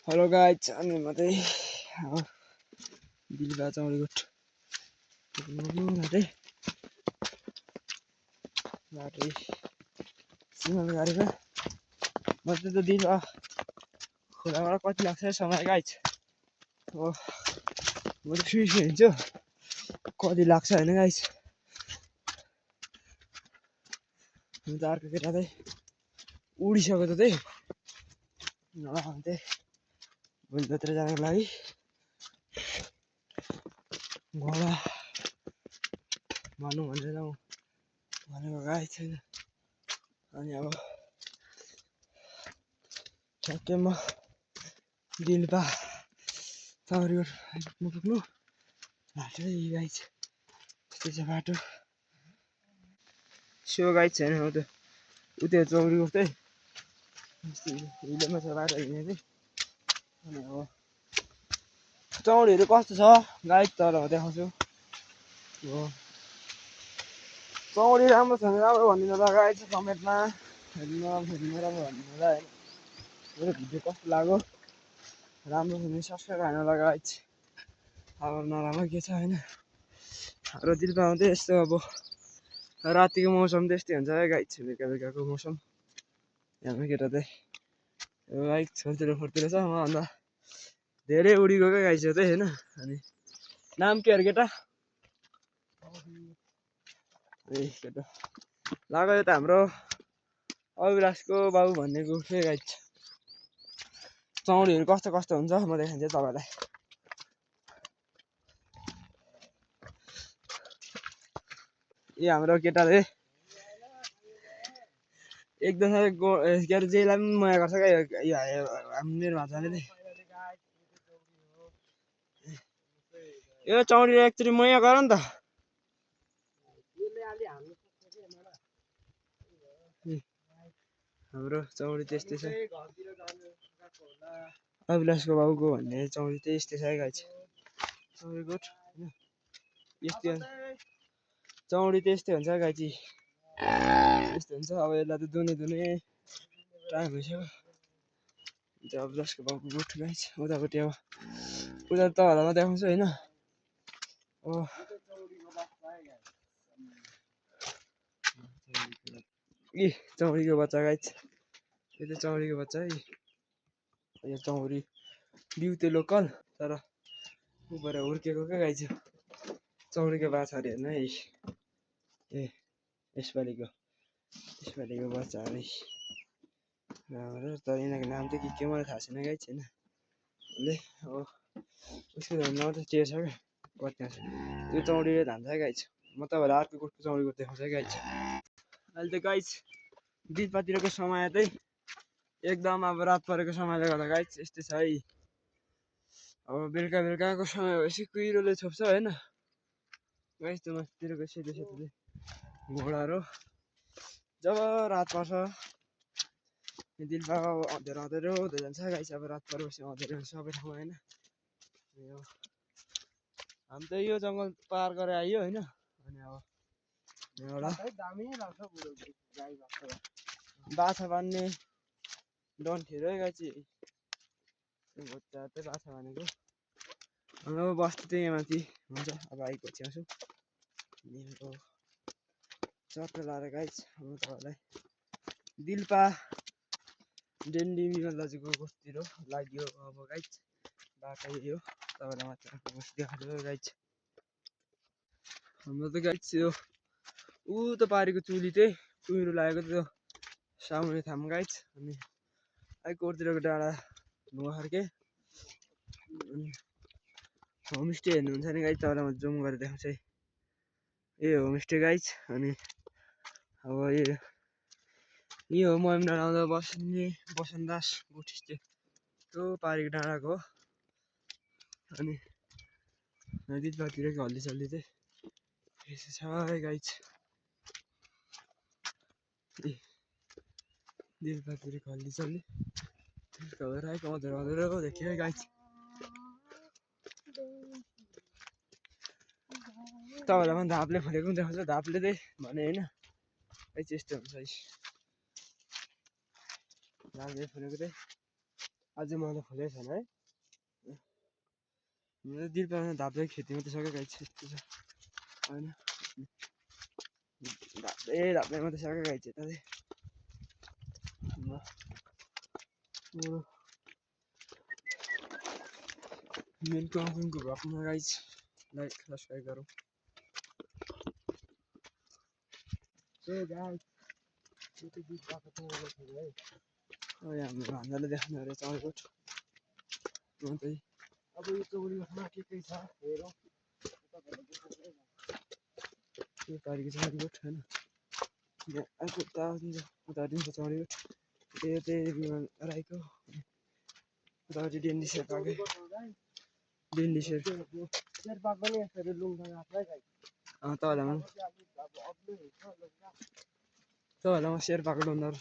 hello guys अनि म चाहिँ बिलबा चौडीकोट बाटो सिमल गाडीमा म चाहिँ त बिलबा खोलाबाट कति लाग्छ समय गाइज हो म त सुइस हिँड्छु कति लाग्छ होइन गाइज म त अर्को केटा चाहिँ उडिसक्यो त त्यही नभए भोलिपत्र जानको लागि घोडा मानौँ भनेर भनेको गाई छैन अनि अब ठ्याक्कै म बिलबा चौडीकोट पुग्नु बाटो गाई छ त्यस्तै छ बाटो सो गाई छैन हो त उतै चौडीकोट चाहिँ हिलोमा छ बाटो हिँड्ने चाहिँ अनि अब चौडीहरू कस्तो छ गाई तर देखाउँछु हो चौडी राम्रो छ भने राम्रो भनिदिनु होला गाई छ कमेन्टमा हेर्नु राम्रो भनिदिनु होला होइन मेरो भिडियो कस्तो लाग्यो राम्रो छ भने सब्सक्राइब हान्नु होला गाई अब नराम्रो के छ होइन र दिलबामा चाहिँ यस्तो अब रातिको मौसम त्यस्तै हुन्छ है गाई बेलुका बेलुकाको मौसम हाम्रो केटा चाहिँ गाई छोरतिर फोरतिर छ मभन्दा धेरै उडीको क्या गाई छ चाहिँ होइन अनि नाम के अरे केटा ए केटा लाग्यो यो त हाम्रो अभिलाषको बाबु भन्नेको चाहिँ गाई छ चौडीहरू कस्तो कस्तो हुन्छ म देखाइदिन्छु तपाईँलाई ए हाम्रो केटाले एकदम के अरे जेलाई पनि माया गर्छ क्या मेरो भान्जाले चाहिँ यो चौडी एकचोटि माया गर नि त हाम्रो चौडी त्यस्तै छ अभिलाषको बाबुको भन्ने चौडी चाहिँ यस्तै छ है गाई चौडीकोट होइन यस्तै चौडी त यस्तै हुन्छ गाई चाहिँ यस्तो हुन्छ अब यसलाई त दुने टाइम भइसक्यो अभिलाषको बाबुको गोठ गाई छ उतापट्टि अब उता तपाईँहरूलाई म देखाउँछु होइन अब ए चौडीको बच्चा गाई छ यो चाहिँ चौडीको बच्चा है यो चौडी बिउ त्यो लोकल तर ऊबाट हुर्केको क्या गाई छ चौडीको बाछा अरे हेर्नु है ए यसपालिको बच्चा अरे राम्रो तर यिनीहरूको नाम चाहिँ के मलाई थाहा छैन गाई छैन उसले अब उसको नाम चाहिँ के छ क्या कति छ त्यो चौडीले धान्छ गाई छ म तपाईँलाई अर्को गोठको चौडीको देखाउँछ गाई छ अहिले त गाई दिलपातिरको समय चाहिँ एकदम अब रात परेको समयले गर्दा गाई यस्तै छ है अब बेलुका बेलुकाको समय भएपछि कुहिरोले छोप्छ होइन गाई त्यो माथितिरको सेतो सेतो घोडाहरू जब रात पर्छ दिलबाको अँध्यारो अँध्यारो हुँदै जान्छ गाई अब रात परेपछि अँध्यारो सबै ठाउँमा होइन हामी त यो जङ्गल पार गरेर आइयो होइन अनि अब एउटा बाछा बान्ने डन्ठीहरू है गाई चाहिँ बच्चा चाहिँ बाछा बानेको अब बस्ती चाहिँ यहाँ माथि हुन्छ अब आइको छेउ चट्ट लाएर गाई म तपाईँलाई दिलपा डेन्डी बिमल दाजुको गोठतिर लाग्यो अब गाई बाटो यो तपाईँलाई मात्र देखाएको गाई हाम्रो त गाई यो ऊ त पारेको चुली चाहिँ कुहिरो लागेको त्यो सामुने थाम गाई अनि कोरतिरको डाँडा ढुङ्गा खार्के अनि होमस्टे हेर्नुहुन्छ नि गाई तपाईँलाई म जुम गरेर देखाउँछु है ए होमस्टे गाई अनि अब यो हो महेन्द्र आउँदा बस्ने बसन्दास गोठस्टे त्यो पारेको डाँडाको हो अनि दिलबातिरको हल्दी चल्दी चाहिँ यसो छ है गाई ए दिलबातिरको हल्दी चल्दी आएको अँध्यारो देखियो है गाई तपाईँहरूलाई पनि धापले फुलेको पनि देखाउँछ धापले चाहिँ भने होइन यस्तो हुन्छ है धापले फुलेको चाहिँ अझै मलाई खोलै छैन है मेरो दिलपामा धाप्दै खेती मात्रै सकै गाई छ यस्तो छ होइन धाप्दै मात्रै सकै गाई छ यता चाहिँ मेन काउन्टिङको भ्लगमा गाइज लाइक सब्सक्राइब गरौँ सो गाइस यो त बिच बाटो चौडो छ है हाम्रो भान्जाले देखाउनु अरे चौडीकोट त्यही अब यो चौडीकोटमा के छ हेरौँ त्यो पारिको चौडीकोट होइन अर्को उता दिन्छ चौडीकोट त्यही विमान राईको उतापट्टि डेन्डी शेर्पाकै डेन्डी शेर्पा पनि यसरी लुङ्गा गएको है गाइस तपाईँहरूलाई म शेर्पाको डोनर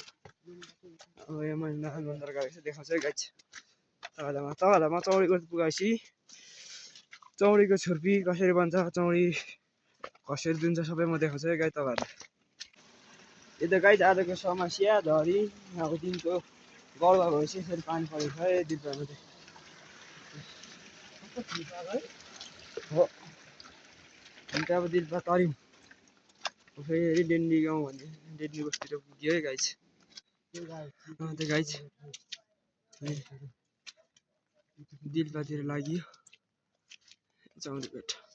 अब यो मैले डोनर गएको छु देखाउँछु है गाइज तपाईँहरूलाई म चौडीकोट पुगाएपछि चौडीको छुर्पी कसरी बन्छ चौडी कसरी दिन्छ सबै म देखाउँछु है गाई तपाईँहरूलाई यो त गाइज आजको समस्या धरी अब दिनको गौरव भएपछि यसरी पानी परेको छ है दिनमा चाहिँ हो अन्त अब दिलमा तर्यौँ फेरि डेन्डी गाउँ भन्ने डेन्डी बस्तीतिर पुग्यो है गाइज त्यो गाइज दिलपातिर लाग्यो चौडीकोट